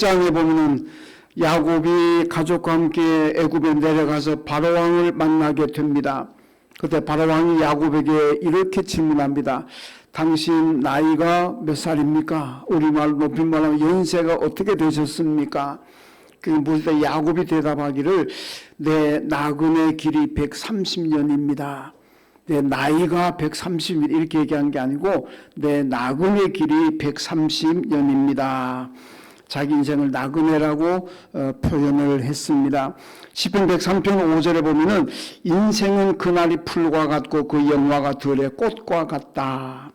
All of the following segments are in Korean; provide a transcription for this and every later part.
장에 보면은 야곱이 가족과 함께 애굽에 내려가서 바로왕을 만나게 됩니다. 그때 바로왕이 야곱에게 이렇게 질문합니다. 당신 나이가 몇 살입니까? 우리말 높임말하면 연세가 어떻게 되셨습니까? 그 물을 때 야곱이 대답하기를 내 나그네 길이 130년입니다. 내 나이가 130년 이렇게 얘기한 게 아니고 내 나그네 길이 130년입니다. 자기 인생을 나그네라고 표현을 했습니다. 시편 103편 5절에 보면은 인생은 그날이 풀과 같고 그 영화가 들의 꽃과 같다.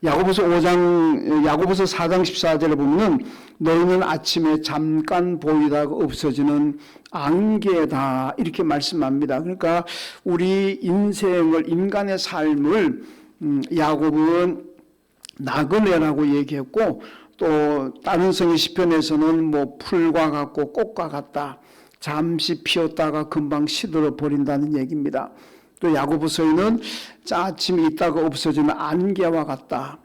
야고보서 4장 14절에 보면은 너희는 아침에 잠깐 보이다가 없어지는 안개다 이렇게 말씀합니다. 그러니까 우리 인간의 삶을 야곱은 나그네라고 얘기했고, 또 다른 성의 시편에서는 뭐 풀과 같고 꽃과 같다, 잠시 피었다가 금방 시들어 버린다는 얘기입니다. 또 야고보서에는 아침에 있다가 없어지는 안개와 같다.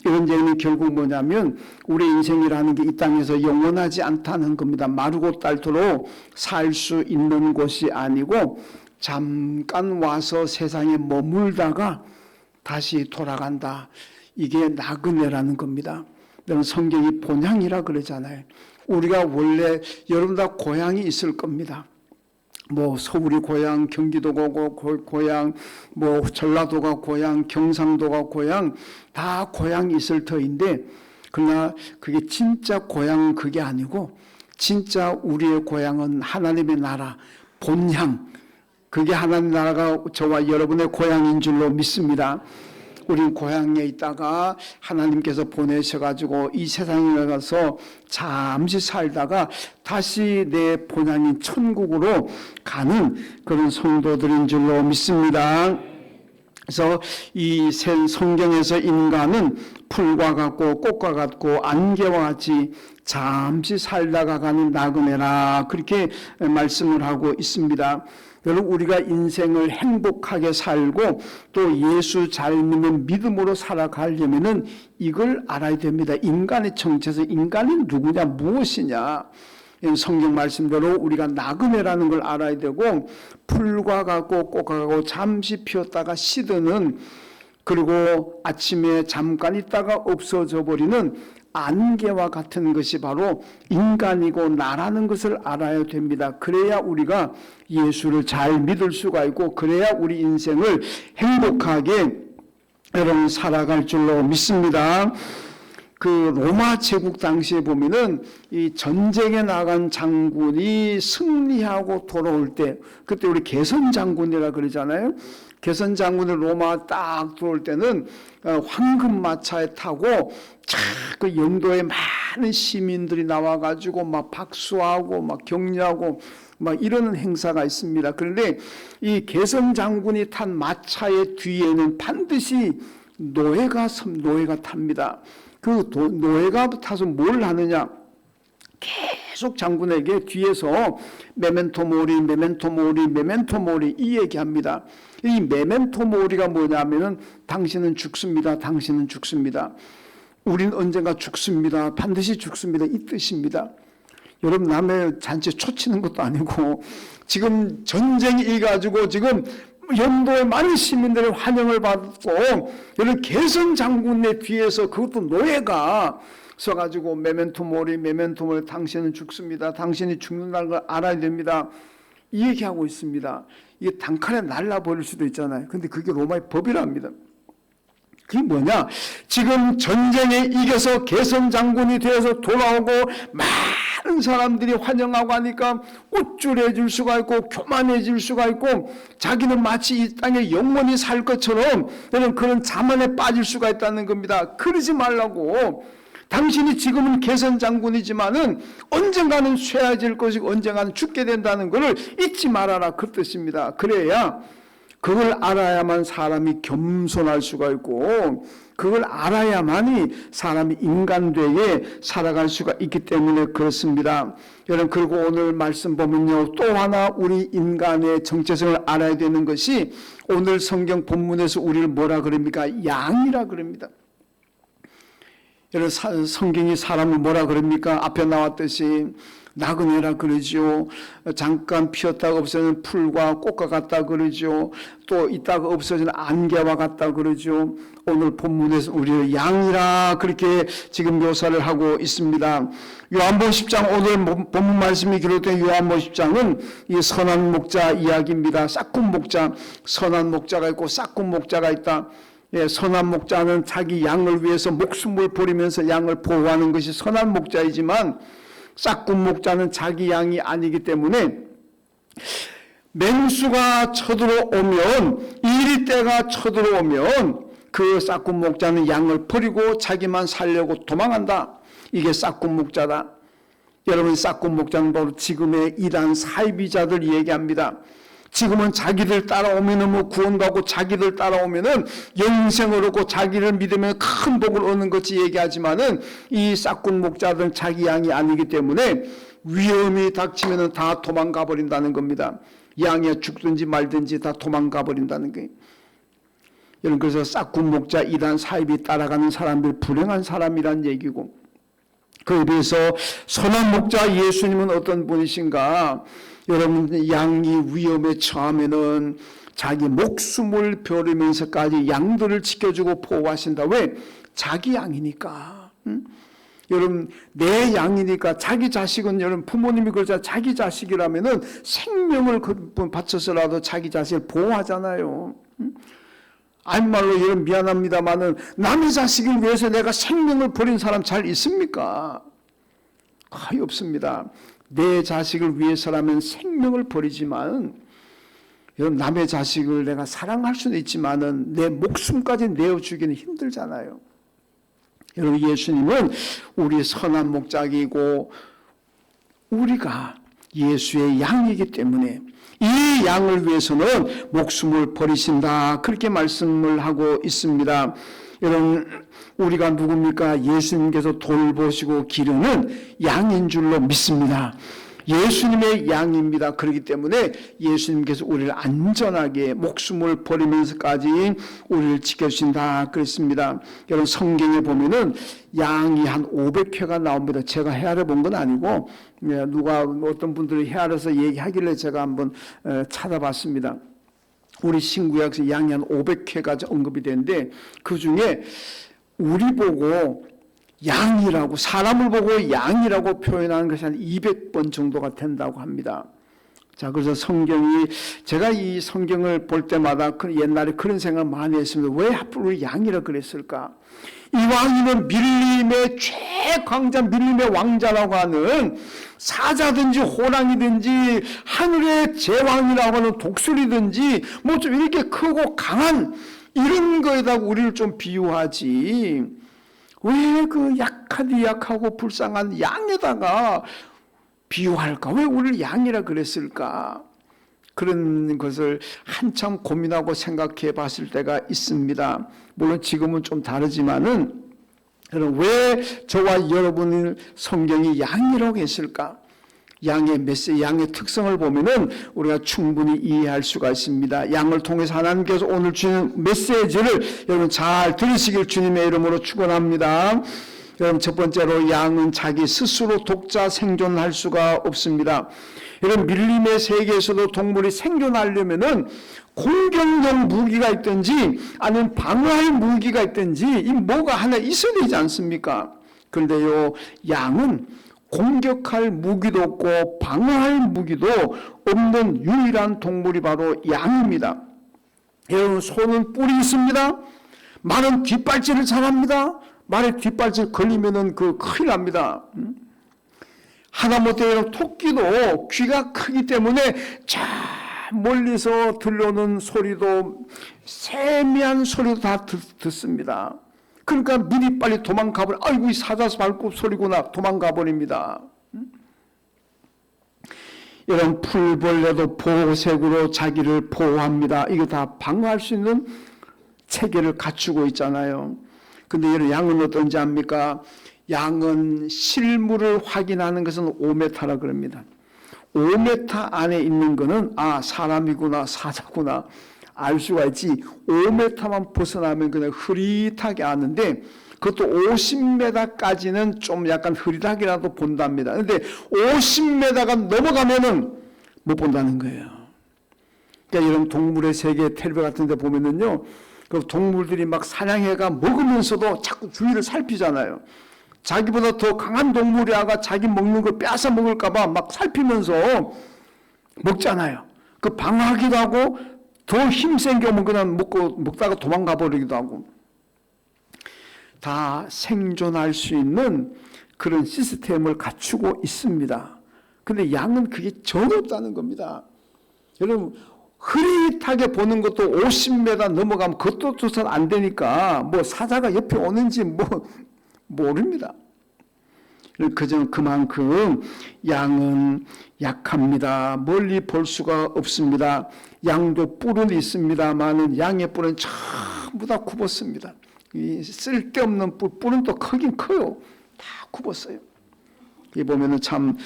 이런 얘기는 결국 뭐냐면 우리 인생이라는 게 이 땅에서 영원하지 않다는 겁니다. 마르고 닳도록 살 수 있는 곳이 아니고 잠깐 와서 세상에 머물다가 다시 돌아간다. 이게 나그네라는 겁니다. 성경이 본향이라 그러잖아요. 우리가 원래 여러분 다 고향이 있을 겁니다. 뭐 서울이 고향, 경기도가 고향, 뭐 전라도가 고향, 경상도가 고향, 다 고향이 있을 터인데, 그러나 그게 진짜 고향은 그게 아니고 진짜 우리의 고향은 하나님의 나라, 본향, 그게 하나님 나라가 저와 여러분의 고향인 줄로 믿습니다. 우린 고향에 있다가 하나님께서 보내셔가지고 이 세상에 나가서 잠시 살다가 다시 내 본향인 천국으로 가는 그런 성도들인 줄로 믿습니다. 그래서 이 성경에서 인간은 풀과 같고 꽃과 같고 안개와 같이 잠시 살다가 가는 나그네라 그렇게 말씀을 하고 있습니다. 여러분, 우리가 인생을 행복하게 살고 또 예수 잘 믿는 믿음으로 살아가려면은 이걸 알아야 됩니다. 인간의 정체성, 인간이 누구냐, 무엇이냐. 성경 말씀대로 우리가 나그네라는 걸 알아야 되고, 풀과 같고 꽃과 같고 잠시 피었다가 시드는, 그리고 아침에 잠깐 있다가 없어져 버리는 안개와 같은 것이 바로 인간이고 나라는 것을 알아야 됩니다. 그래야 우리가 예수를 잘 믿을 수가 있고, 그래야 우리 인생을 행복하게 여러분 살아갈 줄로 믿습니다. 그 로마 제국 당시에 보면은 이 전쟁에 나간 장군이 승리하고 돌아올 때, 그때 우리 개선 장군이라 그러잖아요. 개선 장군이 로마 딱 들어올 때는 황금 마차에 타고 그 영도에 많은 시민들이 나와가지고 막 박수하고 막 격려하고 막 이러는 행사가 있습니다. 그런데 이 개선 장군이 탄 마차의 뒤에는 반드시 노예가 탑니다. 그 노예가 타서 뭘 하느냐? 계속 장군에게 뒤에서 메멘토 모리, 메멘토 모리, 메멘토 모리 이 얘기합니다. 이 메멘토 모리가 뭐냐면은 당신은 죽습니다. 당신은 죽습니다. 우린 언젠가 죽습니다. 반드시 죽습니다. 이 뜻입니다. 여러분, 남의 잔치에 초치는 것도 아니고 지금 전쟁이 일가지고 지금 영도의 많은 시민들의 환영을 받고, 여러분 개선 장군의 뒤에서 그것도 노예가 서가지고 메멘토 모리, 메멘토 모리, 당신은 죽습니다. 당신이 죽는다는 걸 알아야 됩니다. 이 얘기하고 있습니다. 이게 단칼에 날라버릴 수도 있잖아요. 근데 그게 로마의 법이랍니다. 그게 뭐냐? 지금 전쟁에 이겨서 개선 장군이 되어서 돌아오고 많은 사람들이 환영하고 하니까 우쭐해질 수가 있고 교만해질 수가 있고, 자기는 마치 이 땅에 영원히 살 것처럼 그런 자만에 빠질 수가 있다는 겁니다. 그러지 말라고. 당신이 지금은 개선 장군이지만은 언젠가는 쇠해질 것이고 언젠가는 죽게 된다는 것을 잊지 말아라, 그 뜻입니다. 그래야 그걸 알아야만 사람이 겸손할 수가 있고, 그걸 알아야만이 사람이 인간되게 살아갈 수가 있기 때문에 그렇습니다. 여러분, 그리고 오늘 말씀 보면요, 또 하나 우리 인간의 정체성을 알아야 되는 것이, 오늘 성경 본문에서 우리를 뭐라 그럽니까? 양이라 그럽니다. 여러분 성경이 사람을 뭐라 그럽니까? 앞에 나왔듯이 나그네라 그러지요. 잠깐 피었다가 없어지는 풀과 꽃과 같다 그러죠. 또 있다가 없어지는 안개와 같다 그러죠. 오늘 본문에서 우리를 양이라 그렇게 지금 묘사를 하고 있습니다. 요한복음 10장 오늘 본문 말씀이 기록된 요한복음 10장은 이 선한 목자 이야기입니다. 싹군 목자, 선한 목자가 있고 싹군 목자가 있다. 예, 선한 목자는 자기 양을 위해서 목숨을 버리면서 양을 보호하는 것이 선한 목자이지만 싹군 목자는 자기 양이 아니기 때문에 맹수가 쳐들어오면 이리떼가 쳐들어오면 그 싹군 목자는 양을 버리고 자기만 살려고 도망한다. 이게 싹군 목자다. 여러분 싹군 목자는 바로 지금의 이단 사이비자들 얘기합니다. 지금은 자기들 따라오면은 뭐 구원받고 자기들 따라오면은 영생을 얻고 자기를 믿으면 큰 복을 얻는 것이 얘기하지만은 이 싹군 목자들은 자기 양이 아니기 때문에 위험이 닥치면은 다 도망가 버린다는 겁니다. 양이 죽든지 말든지 다 도망가 버린다는 거예요. 여러분 그래서 싹군 목자 이단 사입이 따라가는 사람들 불행한 사람이란 얘기고, 그에 비해서 선한 목자 예수님은 어떤 분이신가? 여러분 양이 위험에 처하면은 자기 목숨을 버리면서까지 양들을 지켜주고 보호하신다. 왜? 자기 양이니까. 여러분 내 양이니까. 자기 자식은 여러분 부모님이 그러자 자기 자식이라면은 생명을 바쳐서라도 자기 자식을 보호하잖아요. 아니말로 여러분 미안합니다만은 남의 자식을 위해서 내가 생명을 버린 사람 잘 있습니까? 거의 없습니다. 내 자식을 위해서라면 생명을 버리지만, 여러분 남의 자식을 내가 사랑할 수는 있지만은 내 목숨까지 내어주기는 힘들잖아요. 여러분 예수님은 우리 선한 목자이고 우리가 예수의 양이기 때문에 이 양을 위해서는 목숨을 버리신다. 그렇게 말씀을 하고 있습니다. 여러분 우리가 누굽니까? 예수님께서 돌보시고 기르는 양인 줄로 믿습니다. 예수님의 양입니다. 그렇기 때문에 예수님께서 우리를 안전하게 목숨을 버리면서까지 우리를 지켜주신다 그랬습니다. 여러분 성경에 보면은 양이 한 500회가 나옵니다. 제가 헤아려 본 건 아니고 누가 어떤 분들이 헤아려서 얘기하길래 제가 한번 찾아봤습니다. 우리 신구약에서 양이 한 500회가 언급이 되는데 그 중에 우리 보고 양이라고, 사람을 보고 양이라고 표현하는 것이 한 200번 정도가 된다고 합니다. 자, 그래서 성경이, 제가 이 성경을 볼 때마다 옛날에 그런 생각을 많이 했습니다. 왜 하필 양이라 그랬을까? 이 왕이는 밀림의 최강자, 밀림의 왕자라고 하는 사자든지 호랑이든지 하늘의 제왕이라고 하는 독수리든지 뭐 좀 이렇게 크고 강한 이런 거에다가 우리를 좀 비유하지, 왜 그 약하고 불쌍한 양에다가 비유할까? 왜 우리를 양이라 그랬을까? 그런 것을 한참 고민하고 생각해 봤을 때가 있습니다. 물론 지금은 좀 다르지만은, 여러분 왜 저와 여러분을 성경이 양이라고 했을까? 양의 메시지, 양의 특성을 보면은 우리가 충분히 이해할 수가 있습니다. 양을 통해서 하나님께서 오늘 주는 메시지를 여러분 잘 들으시길 주님의 이름으로 축원합니다. 여러분 첫 번째로 양은 자기 스스로 독자 생존할 수가 없습니다. 여러분 밀림의 세계에서도 동물이 생존하려면은 공격용 무기가 있든지 아니면 방어할 무기가 있든지 이 뭐가 하나 있어야 되지 않습니까? 그런데요 양은 공격할 무기도 없고 방어할 무기도 없는 유일한 동물이 바로 양입니다. 여러분 소는 뿔이 있습니다. 말은 뒷발질을 잘합니다. 말에 뒷발질 걸리면은 그 큰일 납니다. 하다못해 토끼도 귀가 크기 때문에 저 멀리서 들려오는 소리도 세미한 소리도 다 듣습니다. 그러니까 미리 빨리 도망가버려. 아이고 이 사자수 발굽 소리구나. 도망가버립니다. 이런 풀벌레도 보호색으로 자기를 보호합니다. 이거 다 방어할 수 있는 체계를 갖추고 있잖아요. 근데 이런 양은 어떤지 압니까? 양은 실물을 확인하는 것은 5m라 그럽니다. 5m 안에 있는 것은 아 사람이구나 사자구나 알 수가 있지, 5m만 벗어나면 그냥 흐릿하게 아는데 그것도 50m까지는 좀 약간 흐릿하게라도 본답니다. 그런데 50m가 넘어가면은 못 본다는 거예요. 그러니까 이런 동물의 세계 텔레비 같은 데 보면은요, 그 동물들이 막 사냥해가 먹으면서도 자꾸 주위를 살피잖아요. 자기보다 더 강한 동물이 아가 자기 먹는 걸 빼앗아 먹을까봐 막 살피면서 먹잖아요. 그 방어하기도 하고 더 힘센 경우는 그냥 먹다가 도망가 버리기도 하고, 다 생존할 수 있는 그런 시스템을 갖추고 있습니다. 근데 양은 그게 전혀 없다는 겁니다. 여러분, 흐릿하게 보는 것도 50m 넘어가면 그것도 조사 안 되니까 뭐 사자가 옆에 오는지 뭐 모릅니다. 그만큼 양은 약합니다. 멀리 볼 수가 없습니다. 양도 뿔은 있습니다만은 양의 뿔은 전부 다 굽었습니다. 이 쓸데없는 뿔은 또 크긴 커요. 다 굽었어요. 이 보면은 참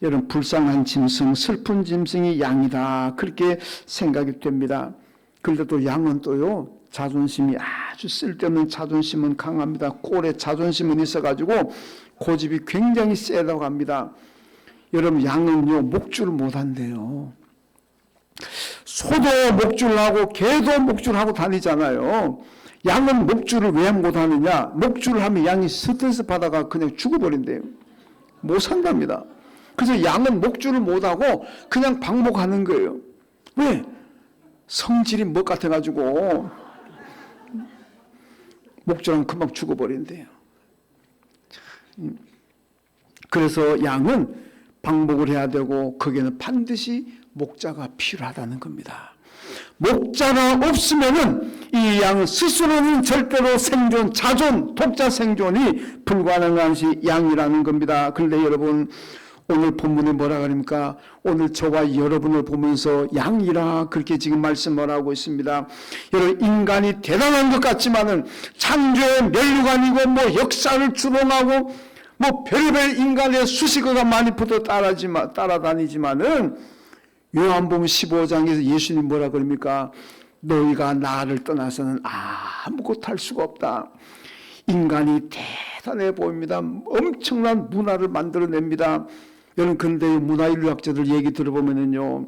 여러분, 불쌍한 짐승, 슬픈 짐승이 양이다, 그렇게 생각이 됩니다. 그런데 또 양은 또요, 자존심이 아주 쓸데없는 자존심은 강합니다. 꼴에 자존심은 있어가지고 고집이 굉장히 세다고 합니다. 여러분, 양은요 목줄을 못한대요. 소도 목줄하고 개도 목줄하고 다니잖아요. 양은 목줄을 왜 못하느냐? 목줄을 하면 양이 스트레스 받아가 그냥 죽어버린대요. 못 산답니다. 그래서 양은 목줄을 못하고 그냥 방목하는 거예요. 왜? 성질이 뭐 같아가지고 목줄은 금방 죽어버린대요. 그래서 양은 방목을 해야 되고 거기에는 반드시 목자가 필요하다는 겁니다. 목자가 없으면은 이 양 스스로는 절대로 자존, 독자 생존이 불가능한 것이 양이라는 겁니다. 그런데 여러분, 오늘 본문에 뭐라 그럽니까? 오늘 저와 여러분을 보면서 양이라 그렇게 지금 말씀을 하고 있습니다. 여러분, 인간이 대단한 것 같지만은 창조의 멸류관이고 뭐 역사를 주동하고 뭐 별별 인간의 수식어가 많이 붙어 따라다니지만은 요한복음 15장에서 예수님 뭐라 그럽니까? 너희가 나를 떠나서는 아무것도 할 수가 없다. 인간이 대단해 보입니다. 엄청난 문화를 만들어냅니다. 여러분, 근데 문화인류학자들 얘기 들어보면요,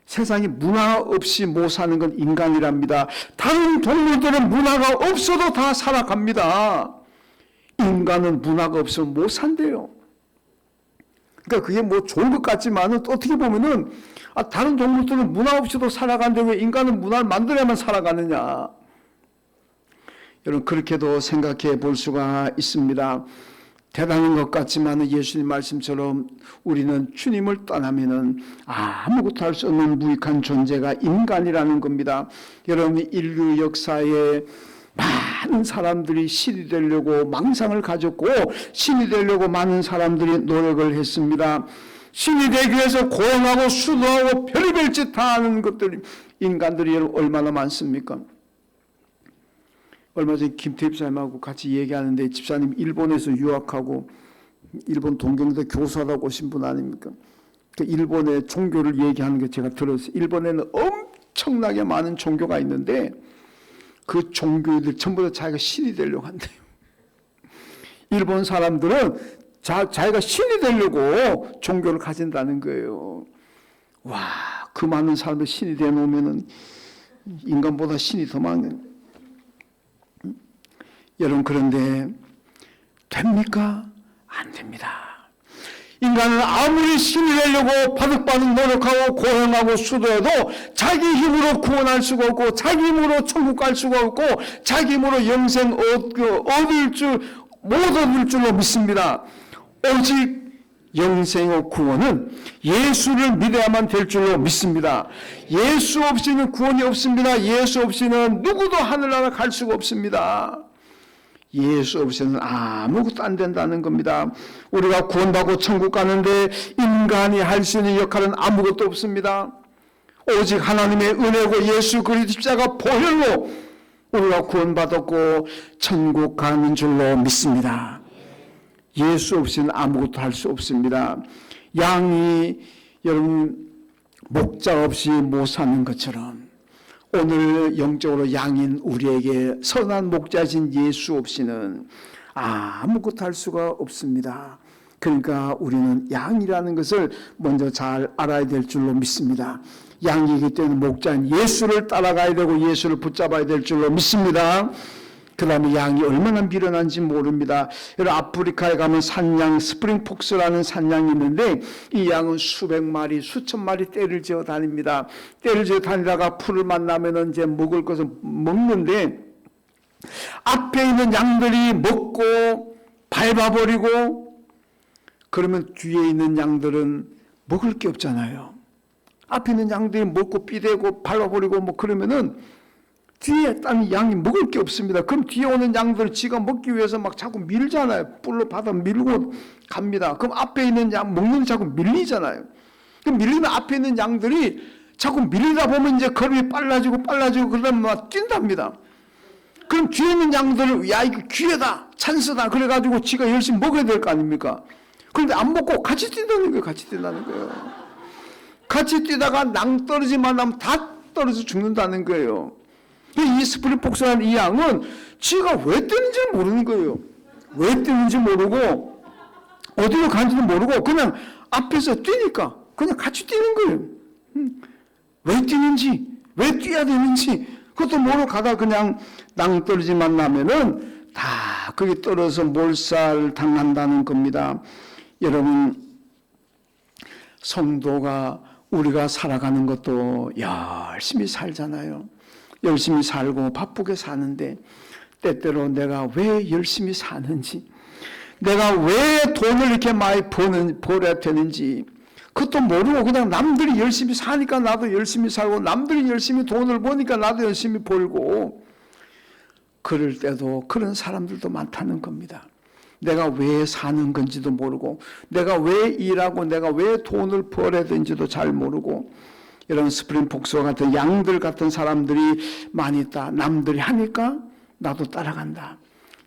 세상에 문화 없이 못 사는 건 인간이랍니다. 다른 동물들은 문화가 없어도 다 살아갑니다. 인간은 문화가 없으면 못 산대요. 그러니까 그게 뭐 좋은 것 같지만은 또 어떻게 보면은 다른 동물들은 문화 없이도 살아가는데 왜 인간은 문화를 만들어야만 살아가느냐. 여러분, 그렇게도 생각해 볼 수가 있습니다. 대단한 것 같지만 예수님 말씀처럼 우리는 주님을 떠나면은 아무것도 할 수 없는 무익한 존재가 인간이라는 겁니다. 여러분, 인류 역사에 많은 사람들이 신이 되려고 망상을 가졌고 신이 되려고 많은 사람들이 노력을 했습니다. 신이 되기 위해서 고행하고 수도하고 별의별 짓 다 하는 것들이 인간들이 얼마나 많습니까? 얼마 전에 김태희 집사님하고 같이 얘기하는데, 집사님 일본에서 유학하고 일본 동경대 교수하다고 오신 분 아닙니까? 일본의 종교를 얘기하는 게 제가 들었어요. 일본에는 엄청나게 많은 종교가 있는데 그 종교들 전부 다 자기가 신이 되려고 한대요. 일본 사람들은 자기가 신이 되려고 종교를 가진다는 거예요. 와, 그 많은 사람들 신이 되어놓으면 인간보다 신이 더 많은. 여러분, 그런데 됩니까? 안 됩니다. 인간은 아무리 신이 되려고 바득바득 노력하고 고행하고 수도해도 자기 힘으로 구원할 수가 없고 자기 힘으로 천국 갈 수가 없고 자기 힘으로 영생 못 얻을 줄로 믿습니다. 오직 영생의 구원은 예수를 믿어야만 될 줄로 믿습니다. 예수 없이는 구원이 없습니다. 예수 없이는 누구도 하늘나라 갈 수가 없습니다. 예수 없이는 아무것도 안 된다는 겁니다. 우리가 구원받고 천국 가는데 인간이 할 수 있는 역할은 아무것도 없습니다. 오직 하나님의 은혜고 예수 그리스도 십자가 보혈로 우리가 구원받았고 천국 가는 줄로 믿습니다. 예수 없이는 아무것도 할 수 없습니다. 양이 여러분 목자 없이 못 사는 것처럼 오늘 영적으로 양인 우리에게 선한 목자신 예수 없이는 아무것도 할 수가 없습니다. 그러니까 우리는 양이라는 것을 먼저 잘 알아야 될 줄로 믿습니다. 양이기 때문에 목자인 예수를 따라가야 되고 예수를 붙잡아야 될 줄로 믿습니다. 그 다음에 양이 얼마나 미련한지 모릅니다. 여러분 아프리카에 가면 산양 스프링폭스라는 산양이 있는데 이 양은 수백 마리 수천 마리 떼를 지어 다닙니다. 떼를 지어 다니다가 풀을 만나면 이제 먹을 것을 먹는데 앞에 있는 양들이 먹고 밟아버리고 그러면 뒤에 있는 양들은 먹을 게 없잖아요. 앞에 있는 양들이 먹고 삐대고 밟아버리고 뭐 그러면은 뒤에 딴 양이 먹을 게 없습니다. 그럼 뒤에 오는 양들을 지가 먹기 위해서 막 자꾸 밀잖아요. 뿔로 받아 밀고 갑니다. 그럼 앞에 있는 양 먹는 자꾸 밀리잖아요. 그럼 밀리면 앞에 있는 양들이 자꾸 밀리다 보면 이제 걸음이 빨라지고 그러다 막 뛴답니다. 그럼 뒤에 있는 양들을 야 이거 기회다 찬스다 그래가지고 지가 열심히 먹어야 될 거 아닙니까? 그런데 안 먹고 같이 뛴다는 거예요. 같이 뛴다는 거예요. 같이 뛰다가 낭떠러지만 하면 다 떨어져 죽는다는 거예요. 이 스프링폭스라는 이 양은 지가 왜 뛰는지 모르는 거예요. 왜 뛰는지 모르고 어디로 가는지도 모르고 그냥 앞에서 뛰니까 그냥 같이 뛰는 거예요. 왜 뛰는지 왜 뛰어야 되는지 그것도 모르고 가다 그냥 낭떠러지만 나면은 다 거기 떨어져서 몰살 당한다는 겁니다. 여러분 성도가 우리가 살아가는 것도 열심히 살잖아요. 열심히 살고 바쁘게 사는데 때때로 내가 왜 열심히 사는지 내가 왜 돈을 이렇게 많이 벌어야 되는지 그것도 모르고 그냥 남들이 열심히 사니까 나도 열심히 살고 남들이 열심히 돈을 버니까 나도 열심히 벌고 그럴 때도 그런 사람들도 많다는 겁니다. 내가 왜 사는 건지도 모르고 내가 왜 일하고 내가 왜 돈을 벌어야 되는지도 잘 모르고 이런 스프링폭스와 같은 양들 같은 사람들이 많이 있다. 남들이 하니까 나도 따라간다.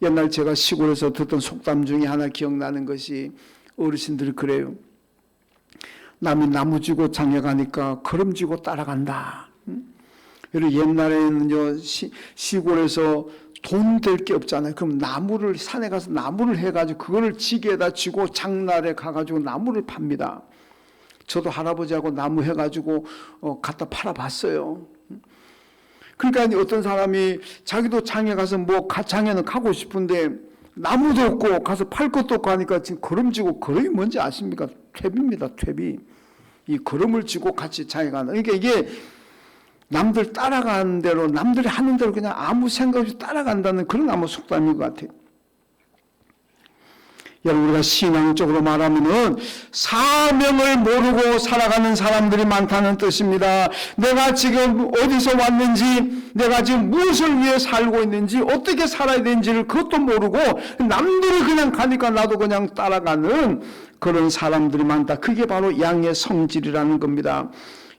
옛날 제가 시골에서 듣던 속담 중에 하나 기억나는 것이 어르신들이 그래요. 남이 나무 지고 장에 가니까 걸음 지고 따라간다. 그리고 옛날에는 시골에서 돈 될 게 없잖아요. 그럼 나무를 산에 가서 나무를 해가지고 그거를 지게에다 지고 장날에 가가지고 나무를 팝니다. 저도 할아버지하고 나무 해가지고 갖다 팔아봤어요. 그러니까 어떤 사람이 자기도 장에 가서 장에는 가고 싶은데 나무도 없고 가서 팔 것도 없고 하니까 지금 걸음지고 걸음이 뭔지 아십니까? 퇴비입니다. 퇴비. 이 걸음을 지고 같이 장에 가는. 그러니까 이게 남들 따라가는 대로 남들이 하는 대로 그냥 아무 생각 없이 따라간다는 그런 아마 속담인 것 같아요. 여러분 우리가 신앙적으로 말하면은 사명을 모르고 살아가는 사람들이 많다는 뜻입니다. 내가 지금 어디서 왔는지 내가 지금 무엇을 위해 살고 있는지 어떻게 살아야 되는지를 그것도 모르고 남들이 그냥 가니까 나도 그냥 따라가는 그런 사람들이 많다. 그게 바로 양의 성질이라는 겁니다.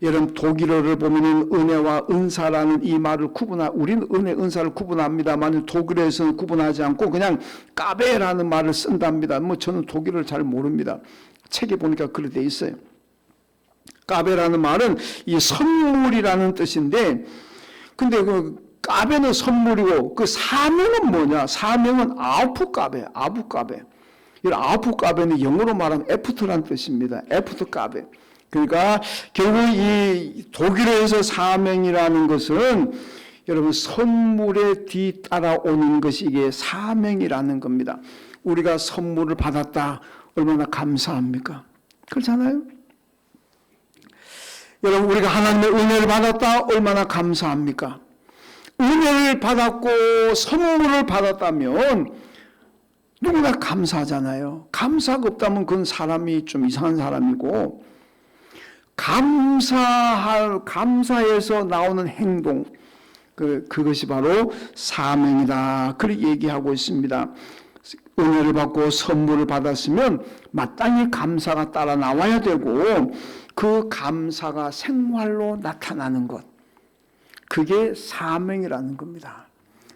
여러분 독일어를 보면 은혜와 은사라는 이 말을 우리는 은혜, 은사를 구분합니다만 독일어에서는 구분하지 않고 그냥 까베라는 말을 쓴답니다. 저는 독일어를 잘 모릅니다. 책에 보니까 그렇게 돼 있어요. 까베라는 말은 이 선물이라는 뜻인데 근데 그 까베는 선물이고 그 사명은 뭐냐? 사명은 아우프까베, 아부까베. 이 아우프까베는 영어로 말하면 애프트라는 뜻입니다. 애프트 까베. 그러니까 결국 이 독일어에서 사명이라는 것은 여러분 선물에 뒤따라오는 것이 이게 사명이라는 겁니다. 우리가 선물을 받았다 얼마나 감사합니까? 그렇잖아요. 여러분 우리가 하나님의 은혜를 받았다 얼마나 감사합니까? 은혜를 받았고 선물을 받았다면 누구나 감사하잖아요. 감사가 없다면 그건 사람이 좀 이상한 사람이고 감사해서 나오는 행동 그것이 바로 사명이다. 그렇게 얘기하고 있습니다. 은혜를 받고 선물을 받았으면 마땅히 감사가 따라 나와야 되고 그 감사가 생활로 나타나는 것 그게 사명이라는 겁니다.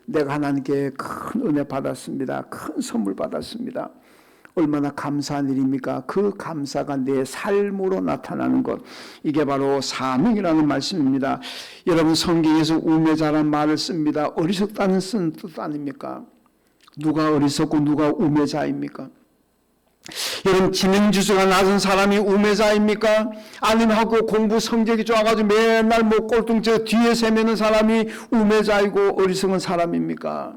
내가 하나님께 큰 은혜 받았습니다. 큰 선물 받았습니다. 얼마나 감사한 일입니까? 그 감사가 내 삶으로 나타나는 것, 이게 바로 사명이라는 말씀입니다. 여러분, 성경에서 우매자란 말을 씁니다. 어리석다는 뜻 아닙니까? 누가 어리석고 누가 우매자입니까? 여러분, 지능지수가 낮은 사람이 우매자입니까? 아니면 학교 공부 성적이 좋아가지고 맨날 뭐 꼴등째 뒤에 세매는 사람이 우매자이고 어리석은 사람입니까?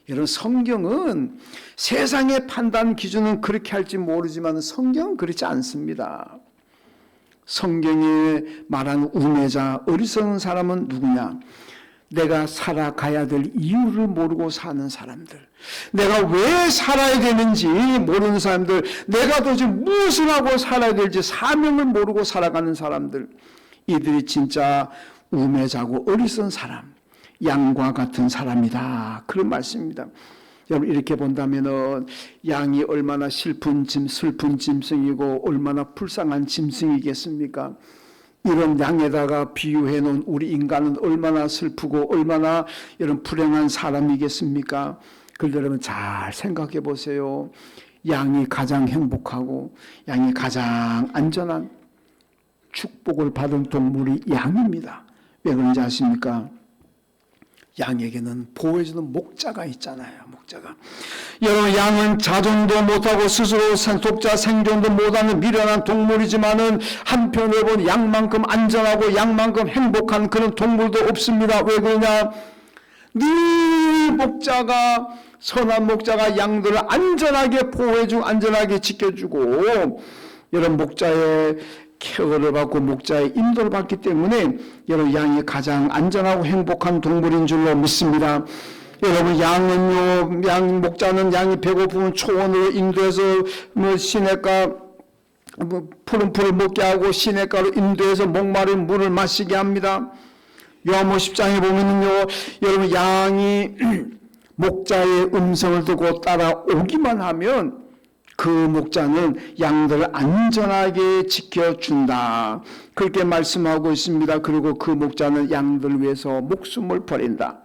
여러분, 성경은 세상의 판단 기준은 그렇게 할지 모르지만 성경은 그렇지 않습니다. 성경에 말하는 우매자, 어리석은 사람은 누구냐? 내가 살아가야 될 이유를 모르고 사는 사람들, 내가 왜 살아야 되는지 모르는 사람들, 내가 도대체 무엇을 하고 살아야 될지 사명을 모르고 살아가는 사람들, 이들이 진짜 우매자고 어리석은 사람, 양과 같은 사람이다, 그런 말씀입니다. 여러분, 이렇게 본다면은 양이 얼마나 슬픈 짐승이고 얼마나 불쌍한 짐승이겠습니까? 이런 양에다가 비유해 놓은 우리 인간은 얼마나 슬프고 얼마나 이런 불행한 사람이겠습니까? 그런데 여러분, 잘 생각해 보세요. 양이 가장 행복하고 양이 가장 안전한 축복을 받은 동물이 양입니다. 왜 그런지 아십니까? 양에게는 보호해주는 목자가 있잖아요. 목자가. 여러분, 양은 자정도 못하고 스스로 독자 생존도 못하는 미련한 동물이지만은 한편으로 보면 양만큼 안전하고 양만큼 행복한 그런 동물도 없습니다. 왜 그러냐? 늘 목자가, 선한 목자가 양들을 안전하게 보호해주고 안전하게 지켜주고, 여러분, 목자의 케어를 받고 목자의 인도를 받기 때문에 여러분, 양이 가장 안전하고 행복한 동물인 줄로 믿습니다. 여러분, 양은 목자는 양이 배고프면 초원으로 인도해서 시냇가 푸른 풀을 먹게 하고 시냇가로 인도해서 목마른 물을 마시게 합니다. 요한복음 10장에 보면은요, 여러분, 양이 목자의 음성을 듣고 따라오기만 하면 그 목자는 양들을 안전하게 지켜준다, 그렇게 말씀하고 있습니다. 그리고 그 목자는 양들을 위해서 목숨을 버린다.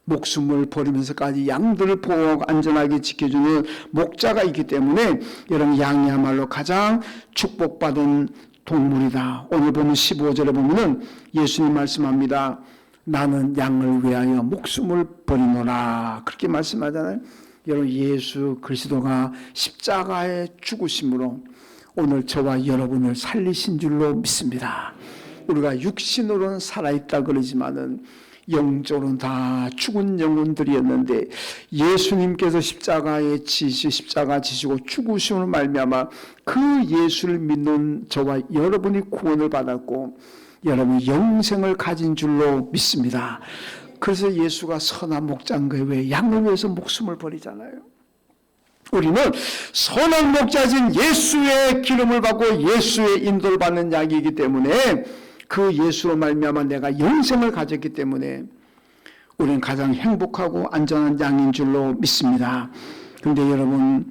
목숨을 버리면서까지 양들을 보호하고 안전하게 지켜주는 목자가 있기 때문에 여러분, 양이야말로 가장 축복받은 동물이다. 오늘 보면 15절에 보면은 예수님 말씀합니다. 나는 양을 위하여 목숨을 버리노라, 그렇게 말씀하잖아요. 여러분, 예수 그리스도가 십자가의 죽으심으로 오늘 저와 여러분을 살리신 줄로 믿습니다. 우리가 육신으로는 살아있다 그러지만은 영적으로는 다 죽은 영혼들이었는데 예수님께서 십자가 지시고 죽으심으로 말미암아 그 예수를 믿는 저와 여러분이 구원을 받았고 여러분이 영생을 가진 줄로 믿습니다. 그래서 예수가 선한 목자인 거예요. 왜? 양을 위해서 목숨을 버리잖아요. 우리는 선한 목자진 예수의 기름을 받고 예수의 인도를 받는 양이기 때문에 그 예수로 말미암아 내가 영생을 가졌기 때문에 우리는 가장 행복하고 안전한 양인 줄로 믿습니다. 그런데 여러분,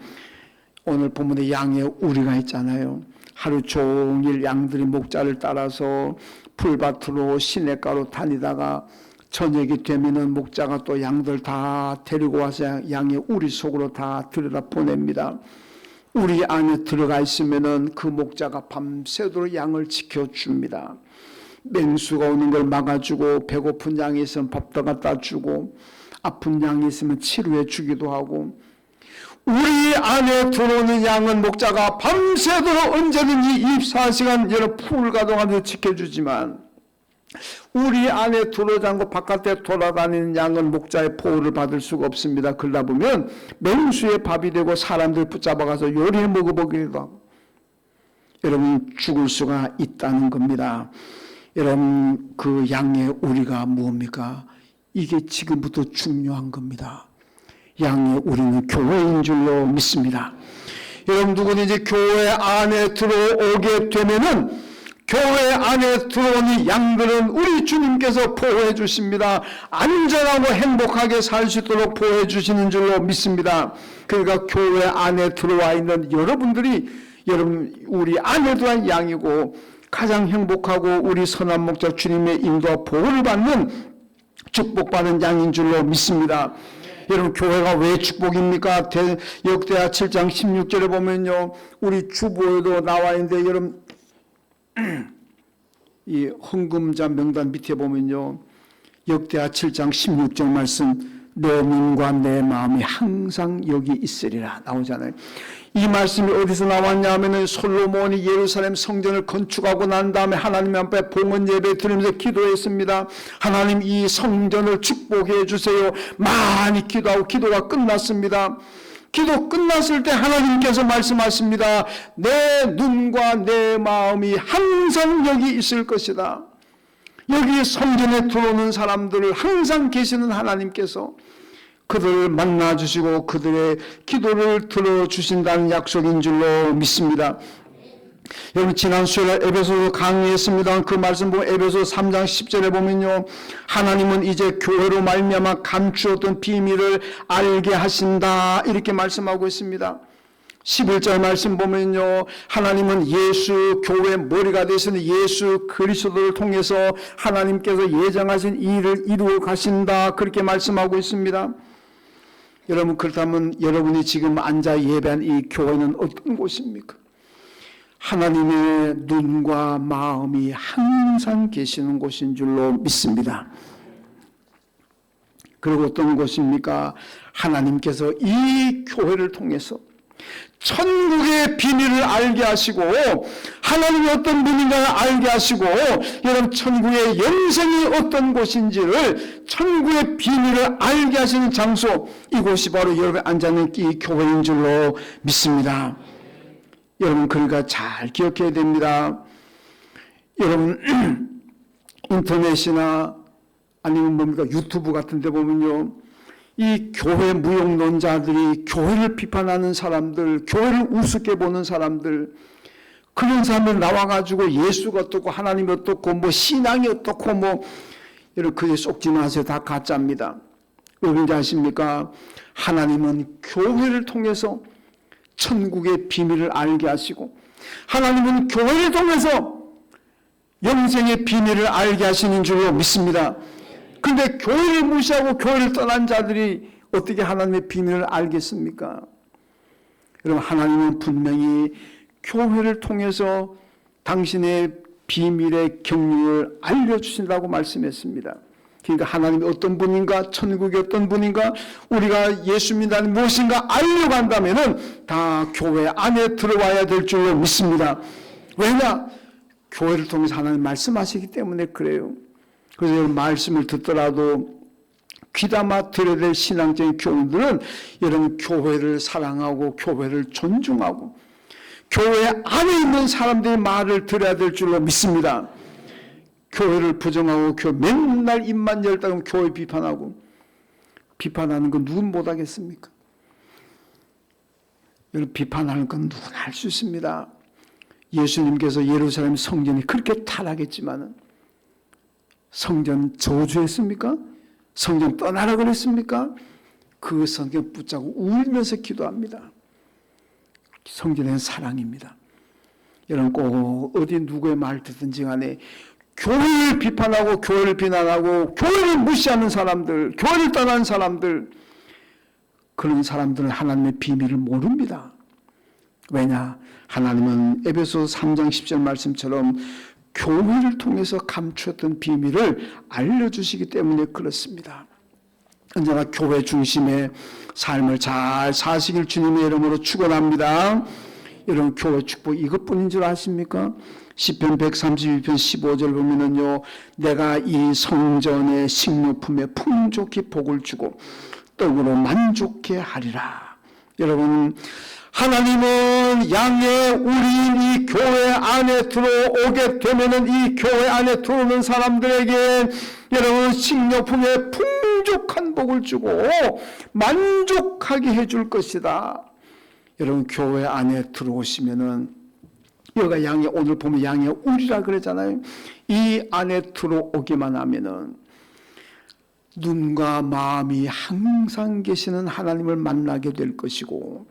오늘 본문에 양의 우리가 있잖아요. 하루 종일 양들이 목자를 따라서 풀밭으로 시냇가로 다니다가 저녁이 되면은 목자가 또 양들 다 데리고 와서 양의 우리 속으로 다 들여다 보냅니다. 우리 안에 들어가 있으면은 그 목자가 밤새도록 양을 지켜줍니다. 맹수가 오는 걸 막아주고, 배고픈 양이 있으면 밥도 갖다 주고, 아픈 양이 있으면 치료해 주기도 하고, 우리 안에 들어오는 양은 목자가 밤새도록 언제든지 24시간 여러 풀 가동하면서 지켜주지만, 우리 안에 들어오지 않고 바깥에 돌아다니는 양은 목자의 보호를 받을 수가 없습니다. 그러다 보면 맹수의 밥이 되고 사람들 붙잡아가서 요리해 먹어보기도 하고 여러분, 죽을 수가 있다는 겁니다. 여러분, 그 양의 우리가 무엇입니까? 이게 지금부터 중요한 겁니다. 양의 우리는 교회인 줄로 믿습니다. 여러분, 누구든지 교회 안에 들어오게 되면은 교회 안에 들어오는 양들은 우리 주님께서 보호해 주십니다. 안전하고 행복하게 살 수 있도록 보호해 주시는 줄로 믿습니다. 그러니까 교회 안에 들어와 있는 여러분들이 여러분 우리 안에 들어간 양이고 가장 행복하고 우리 선한 목자 주님의 인도와 보호를 받는 축복받은 양인 줄로 믿습니다. 여러분, 교회가 왜 축복입니까? 역대하 7장 16절에 보면요, 우리 주보에도 나와 있는데, 여러분, 이 헌금자 명단 밑에 보면요, 역대하 7장 16절 말씀, 내 눈과 내 마음이 항상 여기 있으리라 나오잖아요. 이 말씀이 어디서 나왔냐 하면은 솔로몬이 예루살렘 성전을 건축하고 난 다음에 하나님 앞에 봉헌 예배 드리면서 기도했습니다. 하나님, 이 성전을 축복해 주세요. 많이 기도하고 기도가 끝났습니다. 기도 끝났을 때 하나님께서 말씀하십니다. 내 눈과 내 마음이 항상 여기 있을 것이다. 여기 성전에 들어오는 사람들을 항상 계시는 하나님께서 그들을 만나주시고 그들의 기도를 들어주신다는 약속인 줄로 믿습니다. 여러분, 지난 수요일에 에베소서 강의했습니다. 그 말씀 보면 에베소 3장 10절에 보면요, 하나님은 이제 교회로 말미암아 감추었던 비밀을 알게 하신다, 이렇게 말씀하고 있습니다. 11절 말씀 보면요, 하나님은 예수 교회 머리가 되시는 예수 그리스도를 통해서 하나님께서 예정하신 일을 이루어 가신다, 그렇게 말씀하고 있습니다. 여러분, 그렇다면 여러분이 지금 앉아 예배한 이 교회는 어떤 곳입니까? 하나님의 눈과 마음이 항상 계시는 곳인 줄로 믿습니다. 그리고 어떤 곳입니까? 하나님께서 이 교회를 통해서 천국의 비밀을 알게 하시고 하나님이 어떤 분인가를 알게 하시고, 여러분, 천국의 영생이 어떤 곳인지를, 천국의 비밀을 알게 하시는 장소, 이곳이 바로 여러분 앉아있는 이 교회인 줄로 믿습니다. 여러분, 그러니까 잘 기억해야 됩니다. 여러분, 인터넷이나 아니면 뭡니까 유튜브 같은 데 보면요, 이 교회 무용론자들이 교회를 비판하는 사람들, 교회를 우습게 보는 사람들, 그런 사람들 나와가지고 예수가 어떻고 하나님이 어떻고 뭐 신앙이 어떻고 뭐, 여러분, 그게 쏙지 마세요. 다 가짜입니다. 왜 그런지 아십니까? 하나님은 교회를 통해서 천국의 비밀을 알게 하시고, 하나님은 교회를 통해서 영생의 비밀을 알게 하시는 줄로 믿습니다. 그런데 교회를 무시하고 교회를 떠난 자들이 어떻게 하나님의 비밀을 알겠습니까? 여러분, 하나님은 분명히 교회를 통해서 당신의 비밀의 경륜을 알려주신다고 말씀했습니다. 그러니까 하나님이 어떤 분인가, 천국이 어떤 분인가, 우리가 예수 믿는 무엇인가 알려고 한다면 다 교회 안에 들어와야 될 줄로 믿습니다. 왜냐? 교회를 통해서 하나님 말씀하시기 때문에 그래요. 그래서 여러분, 말씀을 듣더라도 귀담아 들어야 될 신앙적인 교훈들은 여러분, 교회를 사랑하고 교회를 존중하고 교회 안에 있는 사람들의 말을 들어야 될 줄로 믿습니다. 교회를 부정하고 맨날 입만 열다 보면 교회 비판하고, 비판하는 건 누군 못하겠습니까? 여러분, 비판하는 건 누구나 할 수 있습니다. 예수님께서 예루살렘 성전이 그렇게 타락했지만은 성전 저주했습니까? 성전 떠나라 그랬습니까? 그 성전 붙잡고 울면서 기도합니다. 성전은 사랑입니다. 여러분, 꼭 어디 누구의 말 듣든지 간에 교회를 비판하고 교회를 비난하고 교회를 무시하는 사람들, 교회를 떠난 사람들, 그런 사람들은 하나님의 비밀을 모릅니다. 왜냐? 하나님은 에베소 3장 10절 말씀처럼 교회를 통해서 감추었던 비밀을 알려주시기 때문에 그렇습니다. 언제나 교회 중심의 삶을 잘 사시길 주님의 이름으로 축원합니다. 여러분, 교회 축복 이것뿐인 줄 아십니까? 시편 132편 15절 보면은요, 내가 이 성전의 식료품에 풍족히 복을 주고 떡으로 만족해 하리라. 여러분, 하나님은 양의 우리인 이 교회 안에 들어오게 되면은 이 교회 안에 들어오는 사람들에게 여러분 식료품에 풍족한 복을 주고 만족하게 해줄 것이다. 여러분, 교회 안에 들어오시면은 여기가 양의, 오늘 보면 양의 우리라 그러잖아요. 이 안에 들어오기만 하면은 눈과 마음이 항상 계시는 하나님을 만나게 될 것이고,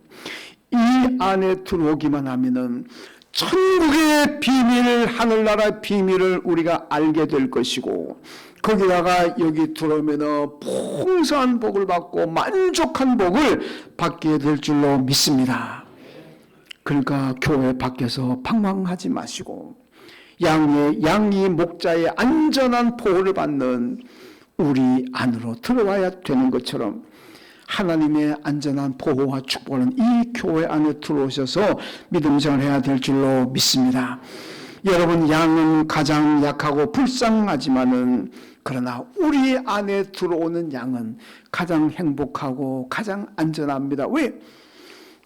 이 안에 들어오기만 하면은 천국의 비밀, 하늘나라의 비밀을 우리가 알게 될 것이고, 거기다가 여기 들어오면 풍성한 복을 받고 만족한 복을 받게 될 줄로 믿습니다. 그러니까 교회 밖에서 방황하지 마시고 양이 목자의 안전한 보호를 받는 우리 안으로 들어와야 되는 것처럼 하나님의 안전한 보호와 축복은 이 교회 안에 들어오셔서 믿음 생활을 해야 될 줄로 믿습니다. 여러분, 양은 가장 약하고 불쌍하지만은 그러나 우리 안에 들어오는 양은 가장 행복하고 가장 안전합니다. 왜?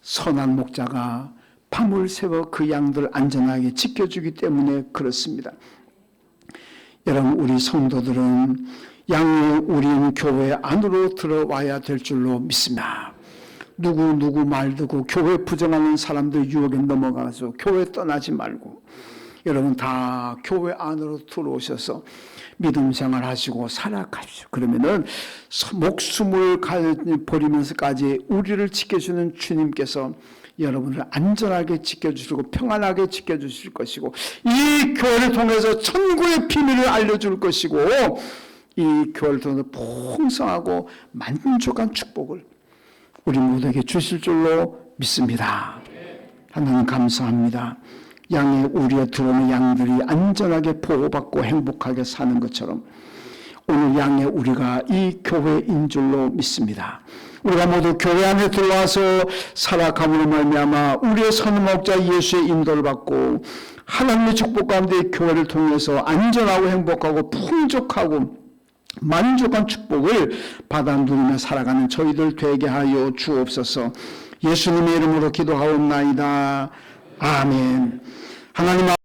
선한 목자가 밤을 새워 그 양들 안전하게 지켜주기 때문에 그렇습니다. 여러분, 우리 성도들은 양의 우리는 교회 안으로 들어와야 될 줄로 믿습니다. 누구 말 듣고 교회 부정하는 사람들 유혹에 넘어가서 교회 떠나지 말고 여러분 다 교회 안으로 들어오셔서 믿음 생활하시고 살아가십시오. 그러면은 목숨을 버리면서까지 우리를 지켜주는 주님께서 여러분을 안전하게 지켜주시고 평안하게 지켜주실 것이고 이 교회를 통해서 천국의 비밀을 알려줄 것이고 이 교회를 통해서 풍성하고 만족한 축복을 우리 모두에게 주실 줄로 믿습니다. 하나님 감사합니다. 양의 우리에 들어오는 양들이 안전하게 보호받고 행복하게 사는 것처럼 오늘 양의 우리가 이 교회인 줄로 믿습니다. 우리가 모두 교회 안에 들어와서 살아감으로 말미암아 우리의 선목자 예수의 인도를 받고 하나님의 축복 가운데 교회를 통해서 안전하고 행복하고 풍족하고 만족한 축복을 받아 누리며 살아가는 저희들 되게 하여 주옵소서. 예수님의 이름으로 기도하옵나이다. 아멘. 하나님